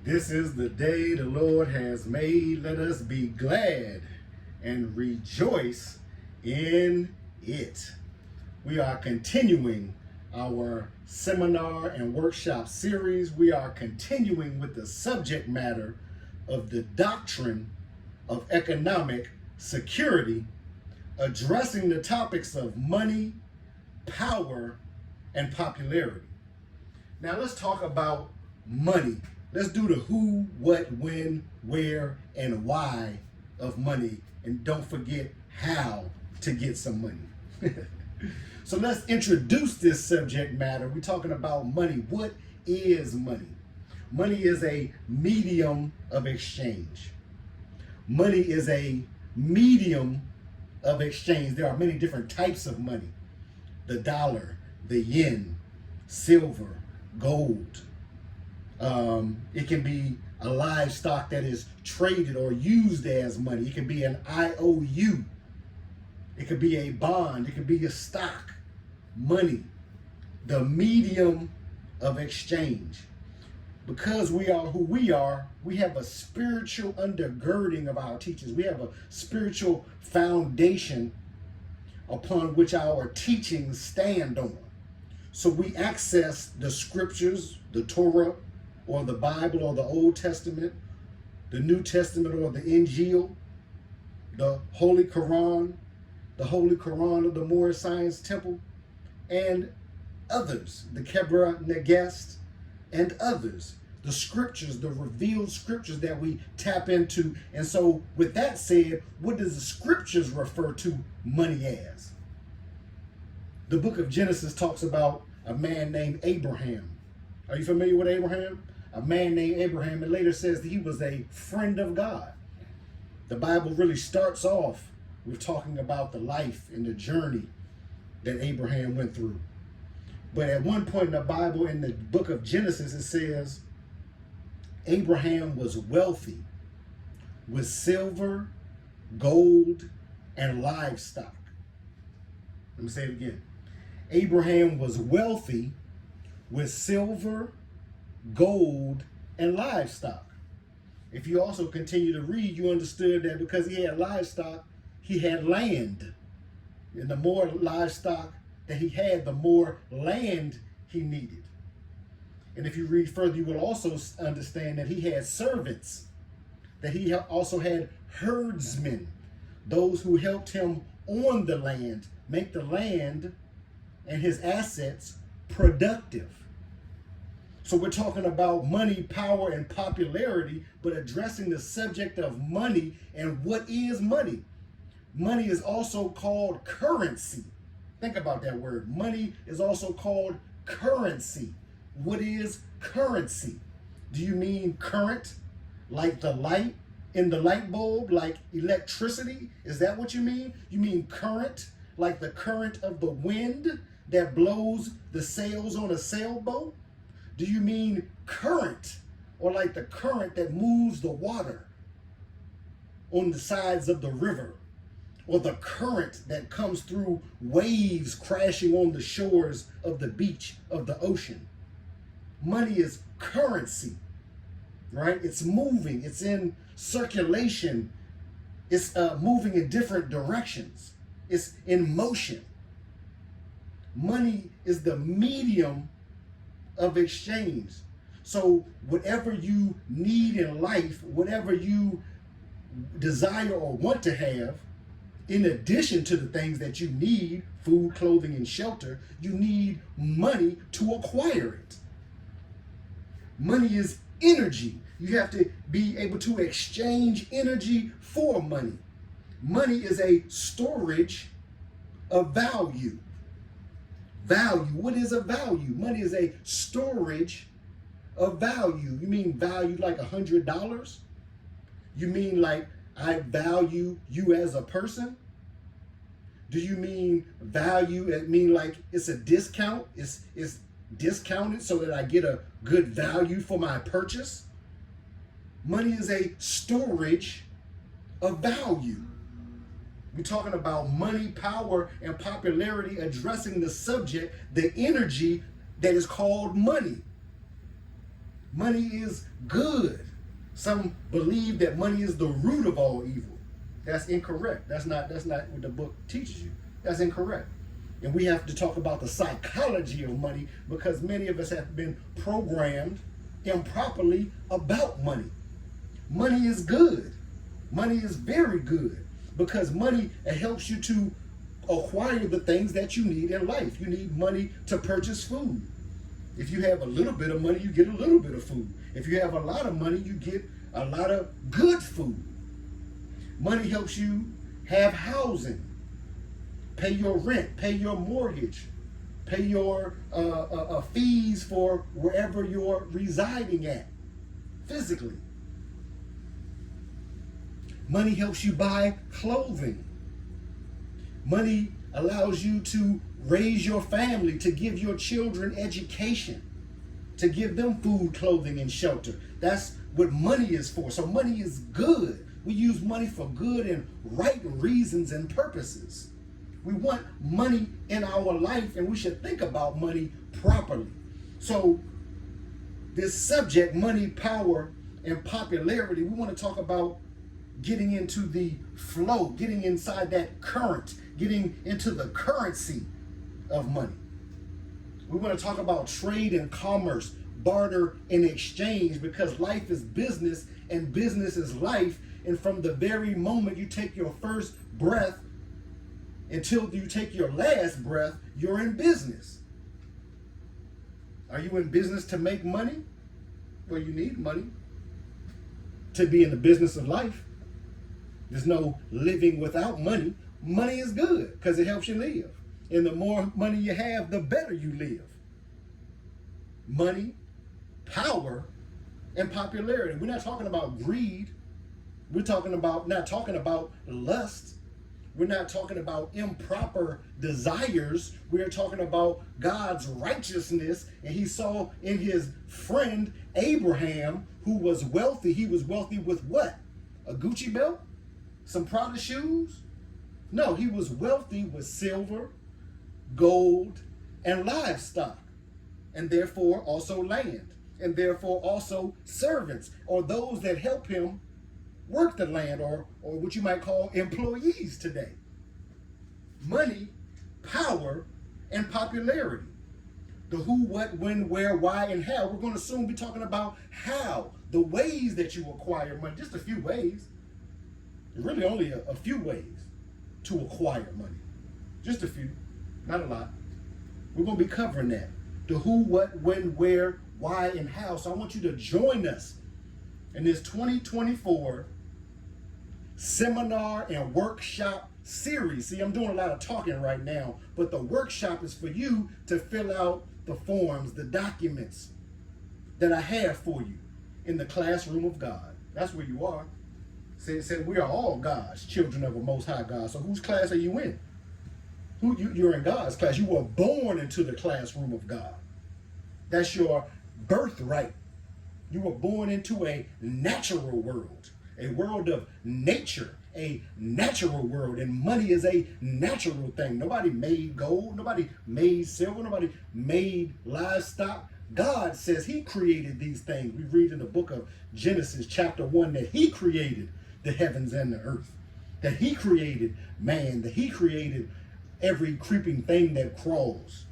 This is the day the Lord has made. Let us be glad and rejoice in it. We are continuing our seminar and workshop series. We are continuing with the subject matter of the doctrine of economic security, addressing the topics of money, power, and popularity. Now let's talk about money. Let's do the who, what, when, where, and why of money. And don't forget how to get some money. So let's introduce this subject matter. We're talking about money. What is money? Money is a medium of exchange. Money is a medium of exchange. There are many different types of money. The dollar, the yen, silver, gold. It can be a livestock that is traded or used as money. It can be an IOU. It could be a bond. It could be a stock. Money, the medium of exchange. Because we are who we are, we have a spiritual undergirding of our teachings. We have a spiritual foundation upon which our teachings stand on. So we access the scriptures, the Torah, or the Bible, or the Old Testament, the New Testament, or the Injil, the Holy Quran of the Moorish Science Temple, and others, the Kebra Nagast, and others, the scriptures, the revealed scriptures that we tap into. And so with that said, what does the scriptures refer to money as? The book of Genesis talks about a man named Abraham. Are you familiar with Abraham? A man named Abraham, and later says that he was a friend of God. The Bible really starts off with talking about the life and the journey that Abraham went through. But at one point in the Bible, in the book of Genesis, it says Abraham was wealthy with silver, gold, and livestock. Let me say it again. Abraham was wealthy with silver, gold, and livestock. If you also continue to read, you understood that because he had livestock, he had land. And the more livestock that he had, the more land he needed. And if you read further, you will also understand that he had servants, that he also had herdsmen, those who helped him on the land, make the land and his assets productive. So we're talking about money, power, and popularity, but addressing the subject of money and what is money. Money is also called currency. Think about that word. Money is also called currency. What is currency? Do you mean current, like the light in the light bulb, like electricity? Is that what you mean? You mean current, like the current of the wind that blows the sails on a sailboat? Do you mean current, or like the current that moves the water on the sides of the river, or the current that comes through waves crashing on the shores of the beach of the ocean? Money is currency, right? It's moving, it's in circulation, it's moving in different directions, it's in motion. Money is the medium of exchange. So whatever you need in life, whatever you desire or want to have, in addition to the things that you need, food, clothing, and shelter, you need money to acquire it. Money is energy. You have to be able to exchange energy for money. Money is a storage of value. Value. What is a value? Money is a storage of value. You mean value like $100? You mean like I value you as a person? Do you mean value? It mean like it's a discount? It's discounted so that I get a good value for my purchase? Money is a storage of value. We're talking about money, power, and popularity, addressing the subject, the energy that is called money. Money is good. Some believe that money is the root of all evil. That's incorrect. That's not what the book teaches you. That's incorrect. And we have to talk about the psychology of money, because many of us have been programmed improperly about money. Money is good. Money is very good, because money helps you to acquire the things that you need in life. You need money to purchase food. If you have a little bit of money, you get a little bit of food. If you have a lot of money, you get a lot of good food. Money helps you have housing, pay your rent, pay your mortgage, pay your fees for wherever you're residing at physically. Money helps you buy clothing. Money allows you to raise your family, to give your children education, to give them food, clothing, and shelter. That's what money is for. So money is good. We use money for good and right reasons and purposes. We want money in our life, and we should think about money properly. So this subject, money, power, and popularity, we want to talk about getting into the flow, getting inside that current, getting into the currency of money. We want to talk about trade and commerce, barter and exchange, because life is business and business is life. And from the very moment you take your first breath until you take your last breath, you're in business. Are you in business to make money? Well, you need money to be in the business of life. There's no living without money. Money is good because it helps you live. And the more money you have, the better you live. Money, power, and popularity. We're not talking about greed. We're not talking about lust. We're not talking about improper desires. We're talking about God's righteousness. And he saw in his friend Abraham, who was wealthy. He was wealthy with what? A Gucci belt? Some Prada shoes? No, he was wealthy with silver, gold, and livestock, and therefore also land, and therefore also servants, or those that help him work the land, or what you might call employees today. Money, power, and popularity. The who, what, when, where, why, and how. We're going to soon be talking about how, the ways that you acquire money, just a few ways. Really only a few ways to acquire money. Just a few, not a lot. We're going to be covering that. The who, what, when, where, why, and how. So I want you to join us in this 2024 seminar and workshop series. See, I'm doing a lot of talking right now, but the workshop is for you to fill out the forms, the documents that I have for you in the classroom of God. That's where you are. Said we are all God's children of a Most High God. So whose class are you in? You're in God's class. You were born into the classroom of God. That's your birthright. You were born into a natural world, a world of nature, a natural world, and money is a natural thing. Nobody made gold, nobody made silver, nobody made livestock. God says he created these things. We read in the book of Genesis chapter 1 that he created the heavens and the earth, that he created man, that he created every creeping thing that crawls,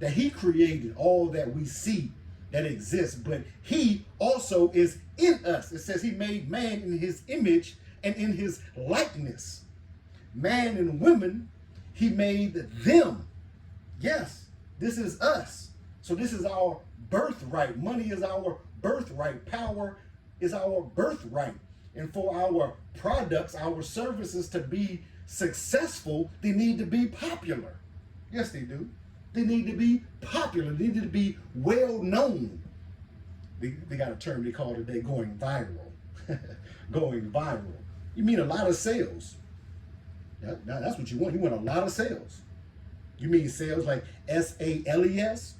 that he created all that we see that exists, but he also is in us. It says he made man in his image and in his likeness. Man and women, he made them. Yes, this is us. So this is our birthright. Money is our birthright. Power is our birthright. And for our products, our services to be successful, they need to be popular. Yes, they do. They need to be popular. They need to be well known. They got a term they call today going viral. Going viral. You mean a lot of sales. That's what you want. You want a lot of sales. You mean sales like S-A-L-E-S?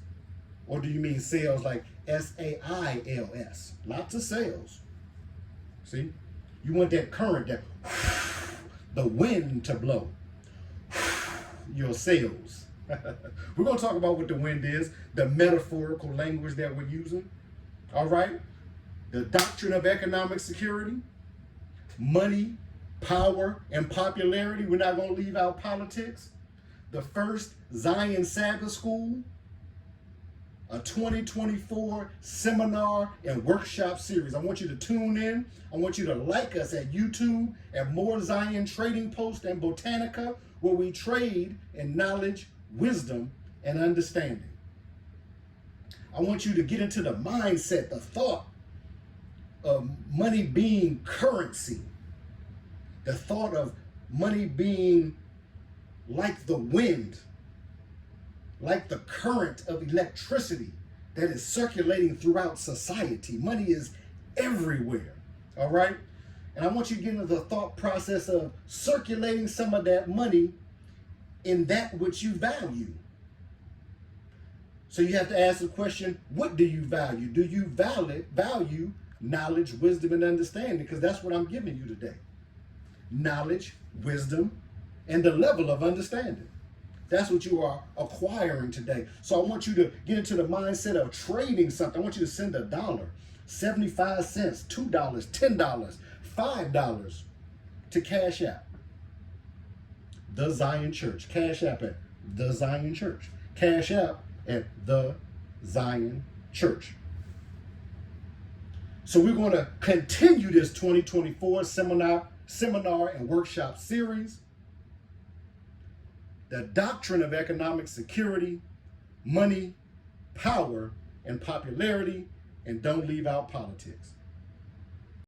Or do you mean sales like S-A-I-L-S? Lots of sales. See? You want that current, that the wind to blow. Your sales. We're going to talk about what the wind is, the metaphorical language that we're using. All right? The doctrine of economic security, money, power, and popularity. We're not going to leave out politics. The first Zion Sabbath School, a 2024 seminar and workshop series. I want you to tune in. I want you to like us at YouTube, at More Zion Trading Post and Botanica, where we trade in knowledge, wisdom, and understanding. I want you to get into the mindset, the thought of money being currency, the thought of money being like the wind, like the current of electricity that is circulating throughout society. Money is everywhere, all right? And I want you to get into the thought process of circulating some of that money in that which you value. So you have to ask the question, what do you value? Do you value knowledge, wisdom, and understanding? Because that's what I'm giving you today. Knowledge, wisdom, and the level of understanding. That's what you are acquiring today. So I want you to get into the mindset of trading something. I want you to send $1, 75 cents, $2, $10, $5 to Cash App. The Zion Church. Cash App at The Zion Church. Cash App at The Zion Church. So we're going to continue this 2024 seminar and workshop series. The doctrine of economic security, money, power, and popularity, and don't leave out politics.